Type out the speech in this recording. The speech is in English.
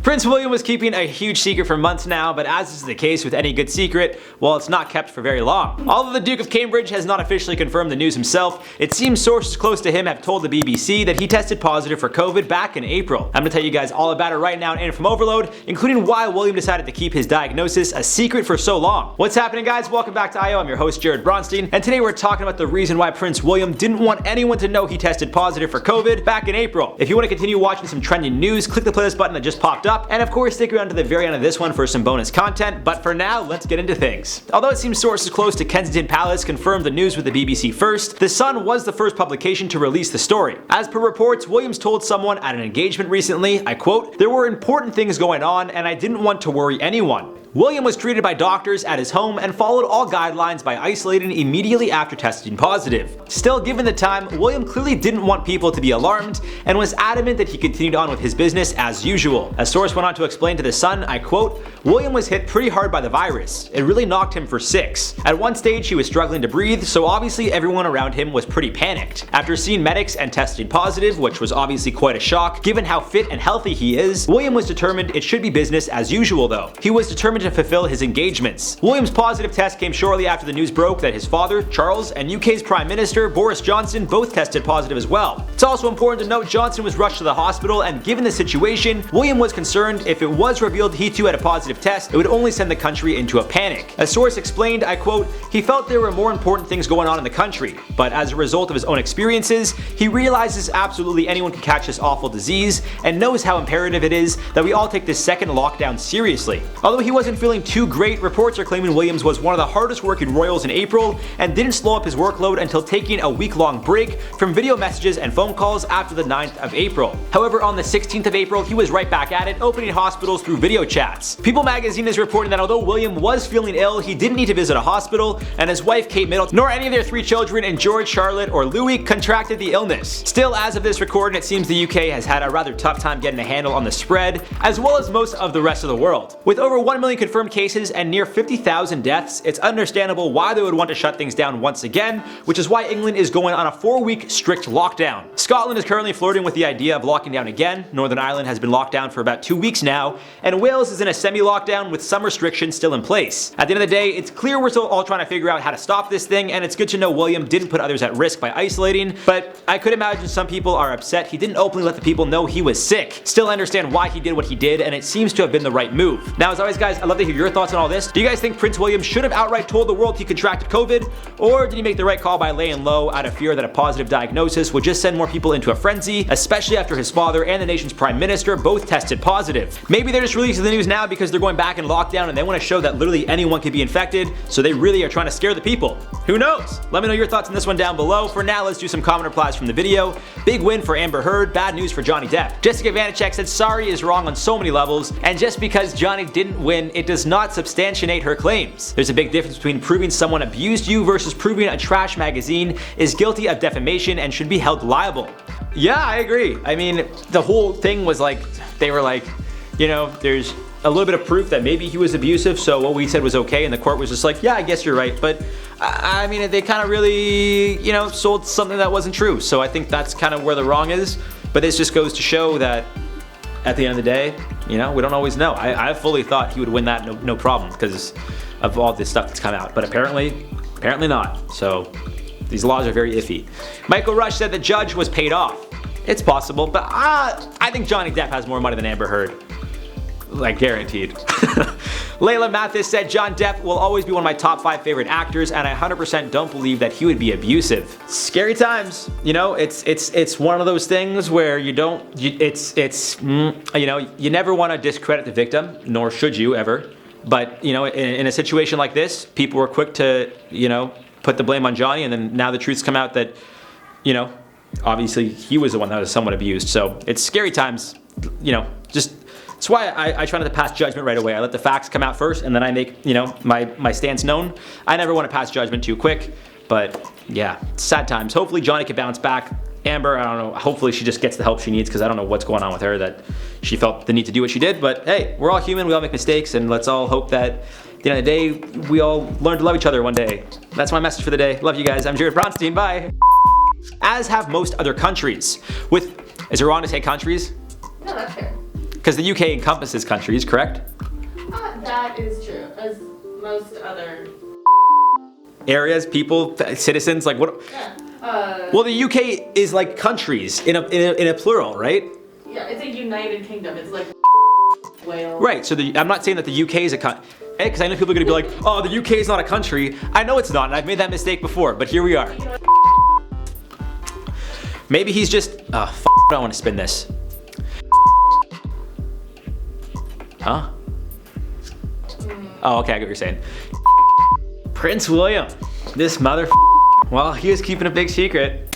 Prince William was keeping a huge secret for months now, but as is the case with any good secret, well, it's not kept for very long. Although the Duke of Cambridge has not officially confirmed the news himself, it seems sources close to him have told the BBC that he tested positive for COVID back in April. I'm gonna tell you guys all about it right now in InformOverload, including why William decided to keep his diagnosis a secret for so long. What's happening, guys? Welcome back to IO. I'm your host, Jared Bronstein, and today we're talking about the reason why Prince William didn't want anyone to know he tested positive for COVID back in April. If you want to continue watching some trending news, click the playlist button that just popped up, and of course stick around to the very end of this one for some bonus content, but for now, let's get into things. Although it seems sources close to Kensington Palace confirmed the news with the BBC first, The Sun was the first publication to release the story. As per reports, Williams told someone at an engagement recently, I quote, "There were important things going on and I didn't want to worry anyone." William was treated by doctors at his home and followed all guidelines by isolating immediately after testing positive. Still, given the time, William clearly didn't want people to be alarmed and was adamant that he continued on with his business as usual. A source went on to explain to The Sun, I quote, "William was hit pretty hard by the virus. It really knocked him for 6. At one stage he was struggling to breathe, so obviously everyone around him was pretty panicked. After seeing medics and testing positive, which was obviously quite a shock given how fit and healthy he is, William was determined it should be business as usual though. He was determined to fulfill his engagements." William's positive test came shortly after the news broke that his father, Charles, and UK's Prime Minister, Boris Johnson, both tested positive as well. It's also important to note Johnson was rushed to the hospital, and given the situation, William was concerned if it was revealed he too had a positive test, it would only send the country into a panic. A source explained, I quote, "He felt there were more important things going on in the country, but as a result of his own experiences, he realizes absolutely anyone can catch this awful disease and knows how imperative it is that we all take this second lockdown seriously." Although he wasn't feeling too great, reports are claiming Williams was one of the hardest working royals in April and didn't slow up his workload until taking a week-long break from video messages and phone calls after the 9th of April. However, on the 16th of April, he was right back at it, opening hospitals through video chats. People magazine is reporting that although William was feeling ill, he didn't need to visit a hospital, and his wife Kate Middleton, nor any of their 3 children in George, Charlotte, or Louis contracted the illness. Still, as of this recording, it seems the UK has had a rather tough time getting a handle on the spread, as well as most of the rest of the world. With over 1 million confirmed cases and near 50,000 deaths, it's understandable why they would want to shut things down once again, which is why England is going on a 4-week strict lockdown. Scotland is currently flirting with the idea of locking down again, Northern Ireland has been locked down for about 2 weeks now, and Wales is in a semi-lockdown with some restrictions still in place. At the end of the day, it's clear we're still all trying to figure out how to stop this thing, and it's good to know William didn't put others at risk by isolating, but I could imagine some people are upset he didn't openly let the people know he was sick. Still understand why he did what he did, and it seems to have been the right move. Now, as always guys, I'd love to hear your thoughts on all this. Do you guys think Prince William should have outright told the world he contracted COVID, or did he make the right call by laying low out of fear that a positive diagnosis would just send more people into a frenzy, especially after his father and the nation's prime minister both tested positive? Maybe they're just releasing the news now because they're going back in lockdown and they want to show that literally anyone can be infected, so they really are trying to scare the people. Who knows? Let me know your thoughts on this one down below. For now, let's do some comment replies from the video. Big win for Amber Heard, bad news for Johnny Depp. Jessica Vanacek said sorry is wrong on so many levels, and just because Johnny didn't win, it does not substantiate her claims. There's a big difference between proving someone abused you versus proving a trash magazine is guilty of defamation and should be held liable. Yeah, I agree. I mean, the whole thing was like, they were like, you know, there's a little bit of proof that maybe he was abusive, so what we said was okay, and the court was just like, yeah, I guess you're right, but I mean, they kind of really, you know, sold something that wasn't true, so I think that's kind of where the wrong is, but this just goes to show that at the end of the day, you know, we don't always know. I fully thought he would win that no problem because of all this stuff that's come out, but apparently not, so these laws are very iffy. Michael Rush said the judge was paid off. It's possible, but I think Johnny Depp has more money than Amber Heard. Like, guaranteed. Layla Mathis said John Depp will always be one of my top 5 favorite actors, and I 100% don't believe that he would be abusive. Scary times. You know, it's one of those things where you don't, you know, you never want to discredit the victim, nor should you ever. But, you know, in a situation like this, people were quick to, you know, put the blame on Johnny, and then now the truth's come out that, you know, obviously he was the one that was somewhat abused. So it's scary times, you know, just. That's why I try not to pass judgment right away. I let the facts come out first, and then I make, you know, my stance known. I never want to pass judgment too quick, but yeah, sad times. Hopefully Johnny can bounce back. Amber, I don't know, hopefully she just gets the help she needs, because I don't know what's going on with her that she felt the need to do what she did, but hey, we're all human, we all make mistakes, and let's all hope that at the end of the day, we all learn to love each other one day. That's my message for the day. Love you guys. I'm Jared Bronstein. Bye. As have most other countries. Is it wrong to say countries? No, that's fair. Because the UK encompasses countries, correct? That is true, as most other Areas, people, citizens, like what? yeah. Well, the UK is like countries in a plural, right? Yeah, it's a United Kingdom. It's like Wales. Right. So I'm not saying that the UK is a country. Because I know people are gonna be like, oh, the UK is not a country. I know it's not, and I've made that mistake before, but here we are. Maybe he's just, I don't want to spin this. Huh? Oh, okay, I get what you're saying. Prince William, this mother. Well, he was keeping a big secret.